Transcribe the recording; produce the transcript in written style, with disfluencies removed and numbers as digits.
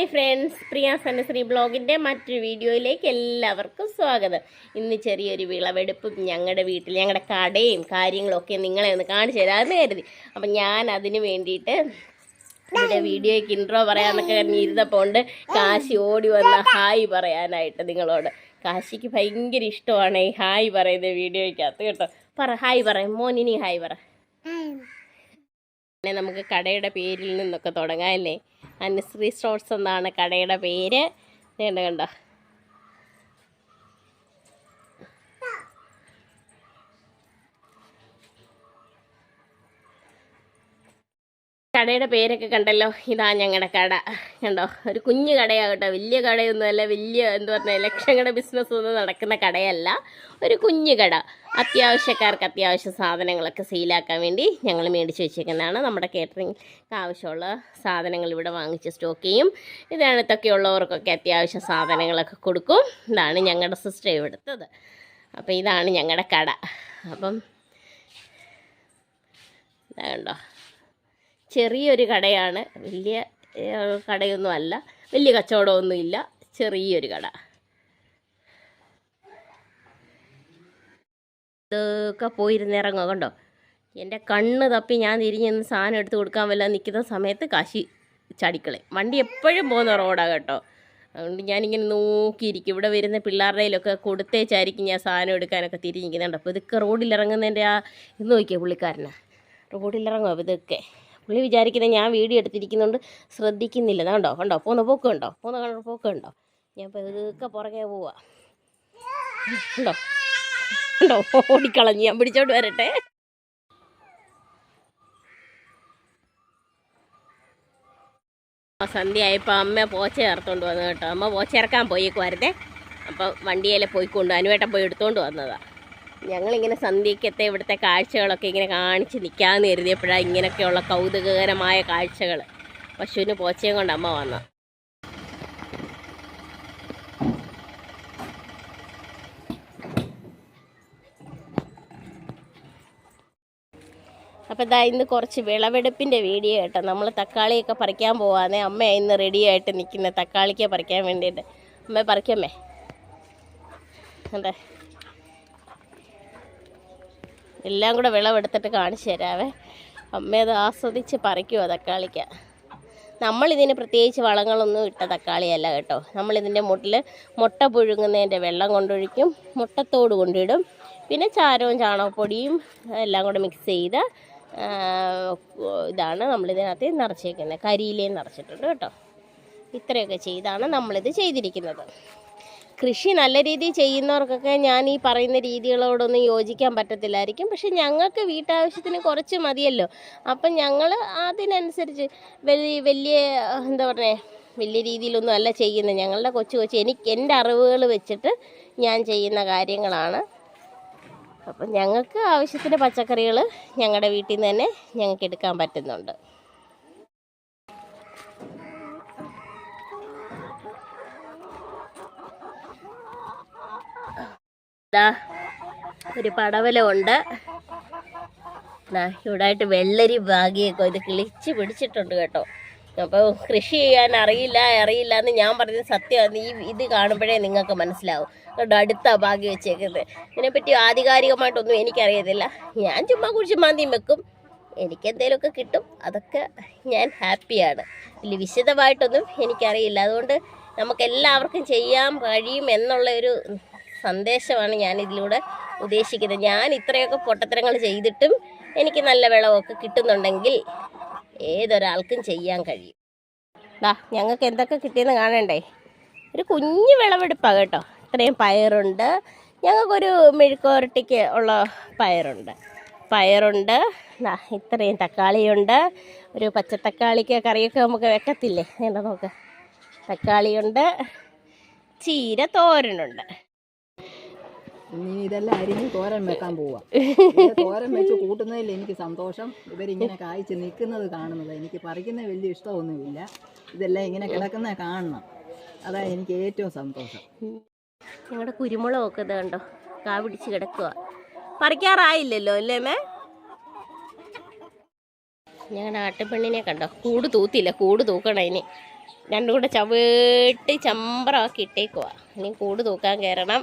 Hi friends, പ്രിയ സന്നശ്രീ ബ്ലോഗിൻ്റെ മറ്റൊരു വീഡിയോയിലേക്ക് എല്ലാവർക്കും സ്വാഗതം. ഇന്ന് ചെറിയൊരു വിളവെടുപ്പും ഞങ്ങളുടെ വീട്ടിൽ ഞങ്ങളുടെ കടയും കാര്യങ്ങളൊക്കെ നിങ്ങളെ ഒന്ന് കാണിച്ചു തരാമെന്ന് കരുതി. അപ്പം ഞാൻ അതിന് വേണ്ടിയിട്ട് ഇവിടെ വീഡിയോയ്ക്ക് ഇൻട്രോ പറയാമെന്നൊക്കെ ഇരുന്നപ്പോൾ കാശി ഓടി വന്ന ഹായ് പറയാനായിട്ട് നിങ്ങളോട്. കാശിക്ക് ഭയങ്കര ഇഷ്ടമാണ് ഈ ഹായ് പറയുന്ന വീഡിയോയ്ക്കകത്ത് കേട്ടോ. ഹായ് പറയാം മോനിനി, ഹായ് പറ. പിന്നെ നമുക്ക് കടയുടെ പേരിൽ നിന്നൊക്കെ തുടങ്ങാം അല്ലേ. അനുശ്രീ സ്റ്റോർസ് എന്നാണ് കടയുടെ പേര്. കണ്ടോ കടയുടെ പേരൊക്കെ കണ്ടല്ലോ. ഇതാ ഞങ്ങളുടെ കട കണ്ടോ. ഒരു കുഞ്ഞു കടയാകട്ടോ, വലിയ കടയൊന്നുമല്ല, വലിയ എന്താ പറഞ്ഞാൽ ലക്ഷങ്ങളുടെ ബിസിനസ് ഒന്നും നടക്കുന്ന കടയല്ല. ഒരു കുഞ്ഞു കട, അത്യാവശ്യക്കാർക്ക് അത്യാവശ്യ സാധനങ്ങളൊക്കെ സെയിലാക്കാൻ വേണ്ടി ഞങ്ങൾ മേടിച്ച് വെച്ചേക്കുന്നതാണ്. നമ്മുടെ കേറ്ററിംഗ് ആവശ്യമുള്ള സാധനങ്ങൾ ഇവിടെ വാങ്ങിച്ച് സ്റ്റോക്ക് ചെയ്യും. ഇതിനകത്തൊക്കെ ഉള്ളവർക്കൊക്കെ അത്യാവശ്യ സാധനങ്ങളൊക്കെ കൊടുക്കും. ഇതാണ് ഞങ്ങളുടെ സിസ്റ്റർ ഇവിടുത്തത്. അപ്പോൾ ഇതാണ് ഞങ്ങളുടെ കട. അപ്പം ഇതാ കണ്ടോ, ചെറിയൊരു കടയാണ്, വലിയ കടയൊന്നും അല്ല, വലിയ കച്ചവടമൊന്നുമില്ല, ചെറിയൊരു കട. ഇതൊക്കെ പോയിരുന്നിറങ്ങോ കണ്ടോ. എൻ്റെ കണ്ണ് തപ്പി ഞാൻ തിരിഞ്ഞെന്ന് സാധനം എടുത്ത് കൊടുക്കാൻ വല്ല നിൽക്കുന്ന സമയത്ത് കാശി ചാടിക്കളെ. വണ്ടി എപ്പോഴും പോകുന്ന റോഡാണ് കേട്ടോ. അതുകൊണ്ട് ഞാനിങ്ങനെ നോക്കിയിരിക്കും. ഇവിടെ വരുന്ന പിള്ളേരുടെയിലൊക്കെ കൊടുത്തേച്ചായിരിക്കും ഞാൻ സാധനം എടുക്കാനൊക്കെ തിരിഞ്ഞിരിക്കുന്നുണ്ട്. അപ്പോൾ ഇതൊക്കെ റോഡിലിറങ്ങുന്നതിൻ്റെ ഇന്ന് നോക്കിയാൽ പുള്ളിക്കാരനാ റോഡിലിറങ്ങും. അപ്പോൾ ഇതൊക്കെ പുള്ളി വിചാരിക്കുന്നത് ഞാൻ വീഡിയോ എടുത്തിരിക്കുന്നുണ്ട്, ശ്രദ്ധിക്കുന്നില്ല. കണ്ടോ കണ്ടോ പോകുന്ന പോക്ക് കണ്ടോ, പോകുന്ന പോക്ക് കണ്ടോ. ഞാൻ ഇപ്പോൾ ഇതൊക്കെ പുറകെ പോവാ കണ്ടോ കണ്ടോ. ഓടിക്കളഞ്ഞ് ഞാൻ പിടിച്ചോണ്ട് വരട്ടെ. സന്ധ്യയായപ്പോൾ അമ്മ പോച്ച ചേർത്തോണ്ട് വന്നു കേട്ടോ. അമ്മ പോച്ച ഇറക്കാൻ പോയേക്കുമായിരുന്നേ. അപ്പം വണ്ടിയിലെ പോയിക്കൊണ്ട് അനുവേട്ടൻ പോയി എടുത്തോണ്ട് വന്നതാണ്. ഞങ്ങളിങ്ങനെ സന്ധ്യക്കത്തെ ഇവിടുത്തെ കാഴ്ചകളൊക്കെ ഇങ്ങനെ കാണിച്ച് നിൽക്കാമെന്ന് കരുതിയപ്പോഴാണ് ഇങ്ങനെയൊക്കെയുള്ള കൗതുകകരമായ കാഴ്ചകൾ. പശുവിന് പോച്ചയും കൊണ്ട് അമ്മ വന്നു. അപ്പോൾ ഇതാ ഇന്ന് കുറച്ച് വിളവെടുപ്പിൻ്റെ വീഡിയോ കേട്ടോ. നമ്മൾ തക്കാളിയൊക്കെ പറിക്കാൻ പോവാന്നേ. അമ്മ ഇന്ന് റെഡിയായിട്ട് നിൽക്കുന്ന തക്കാളിക്ക് പറിക്കാൻ വേണ്ടിയിട്ട്. അമ്മ പറിക്കമ്മേ. അതെ, എല്ലാം കൂടെ വിളവെടുത്തിട്ട് കാണിച്ചു തരാവേ. അമ്മ അത് ആസ്വദിച്ച് പറിക്കുമോ തക്കാളിക്ക. നമ്മളിതിന് പ്രത്യേകിച്ച് വളങ്ങളൊന്നും ഇട്ട തക്കാളിയല്ല കേട്ടോ. നമ്മളിതിൻ്റെ മുട്ട പുഴുങ്ങുന്നതിൻ്റെ വെള്ളം കൊണ്ടൊഴിക്കും, മുട്ടത്തോട് കൊണ്ടിടും, പിന്നെ ചാരവും ചാണകപ്പൊടിയും എല്ലാം കൂടെ മിക്സ് ചെയ്ത് ഇതാണ് നമ്മളിതിനകത്ത് നിറച്ചേക്കുന്നത്. കരിയിലയും നിറച്ചിട്ടുണ്ട് കേട്ടോ. ഇത്രയൊക്കെ ചെയ്താണ് നമ്മളിത് ചെയ്തിരിക്കുന്നത്. കൃഷി നല്ല രീതിയിൽ ചെയ്യുന്നവർക്കൊക്കെ ഞാൻ ഈ പറയുന്ന രീതികളോടൊന്നും യോജിക്കാൻ പറ്റത്തില്ലായിരിക്കും. പക്ഷെ ഞങ്ങൾക്ക് വീട്ടാവശ്യത്തിന് കുറച്ച് മതിയല്ലോ. അപ്പം ഞങ്ങൾ അതിനനുസരിച്ച് വലിയ എന്താ പറയുക, വലിയ രീതിയിലൊന്നും അല്ല ചെയ്യുന്നത്. ഞങ്ങളുടെ കൊച്ചു എൻ്റെ അറിവുകൾ വെച്ചിട്ട് ഞാൻ ചെയ്യുന്ന കാര്യങ്ങളാണ്. അപ്പം ഞങ്ങൾക്ക് ആവശ്യത്തിന് പച്ചക്കറികൾ ഞങ്ങളുടെ വീട്ടിൽ നിന്ന് തന്നെ ഞങ്ങൾക്ക് എടുക്കാൻ പറ്റുന്നുണ്ട്. ഒരു പടവലമുണ്ട്. ഇവിടായിട്ട് വെള്ളരി ഭാഗ്യമൊക്കെ ഇത് കിളിച്ച് പിടിച്ചിട്ടുണ്ട് കേട്ടോ. അപ്പോൾ കൃഷി ചെയ്യാൻ അറിയില്ല എന്ന് ഞാൻ പറഞ്ഞത് സത്യമാണ്. ഇത് കാണുമ്പോഴേ നിങ്ങൾക്ക് മനസ്സിലാവും കേട്ടോ. അടുത്ത ഭാഗ്യം വെച്ചേക്കുന്നത്. ഇതിനെപ്പറ്റി ആധികാരികമായിട്ടൊന്നും എനിക്കറിയത്തില്ല. ഞാൻ ചുമ്മാ കുഴിച്ച് മാന്തിയും വെക്കും, എനിക്കെന്തേലുമൊക്കെ കിട്ടും, അതൊക്കെ ഞാൻ ഹാപ്പിയാണ്. വലിയ വിശദമായിട്ടൊന്നും എനിക്കറിയില്ല. അതുകൊണ്ട് നമുക്കെല്ലാവർക്കും ചെയ്യാൻ കഴിയും എന്നുള്ള ഒരു സന്ദേശമാണ് ഞാൻ ഇതിലൂടെ ഉദ്ദേശിക്കുന്നത്. ഞാൻ ഇത്രയൊക്കെ പൊട്ടത്തരങ്ങൾ ചെയ്തിട്ടും എനിക്ക് നല്ല വിളവൊക്കെ കിട്ടുന്നുണ്ടെങ്കിൽ ഏതൊരാൾക്കും ചെയ്യാൻ കഴിയും. ഞങ്ങൾക്ക് എന്തൊക്കെ കിട്ടിയെന്ന് കാണണ്ടേ. ഒരു കുഞ്ഞു വിളവെടുപ്പാണ് കേട്ടോ. ഇത്രയും പയറുണ്ട്, ഞങ്ങൾക്കൊരു മെഴുക്കുവരട്ടിക്ക് ഉള്ള പയറുണ്ട്. ഇത്രയും തക്കാളിയുണ്ട്. ഒരു പച്ചത്തക്കാളിക്ക് കറിയൊക്കെ നമുക്ക് വെക്കത്തില്ലേ, എന്താ നോക്ക്. തക്കാളിയുണ്ട്, ചീര തോരനുണ്ട്. ഇനി ഇതെല്ലാം അരിഞ്ഞ് തോരൻ വെക്കാൻ പോവാം. തോരൻ വെച്ച് കൂട്ടുന്നതിൽ എനിക്ക് സന്തോഷം. ഇവരിങ്ങനെ കായ്ച്ച് നിൽക്കുന്നത് കാണുന്നത്. എനിക്ക് പറിക്കുന്ന വലിയ ഇഷ്ടമൊന്നുമില്ല. ഇതെല്ലാം ഇങ്ങനെ കിടക്കുന്നത് കാണണം, അതാണ് എനിക്ക് ഏറ്റവും സന്തോഷം. ഞങ്ങളുടെ കുരുമുളകൊക്കെ ഇത് കണ്ടോ, കാ പിടിച്ച് കിടക്കുക. പറിക്കാറായില്ലല്ലോ അല്ലേ മേ. ഞങ്ങളുടെ ആട്ടുപെണ്ണിനെ കണ്ടോ, കൂട് തൂത്തില്ല, കൂട് തൂക്കണം ഇനി. രണ്ടും കൂടെ ചവിട്ടി ചമ്പറമാക്കി ഇട്ടേക്കുവാ. ഇനി കൂട് തൂക്കാൻ കയറണം.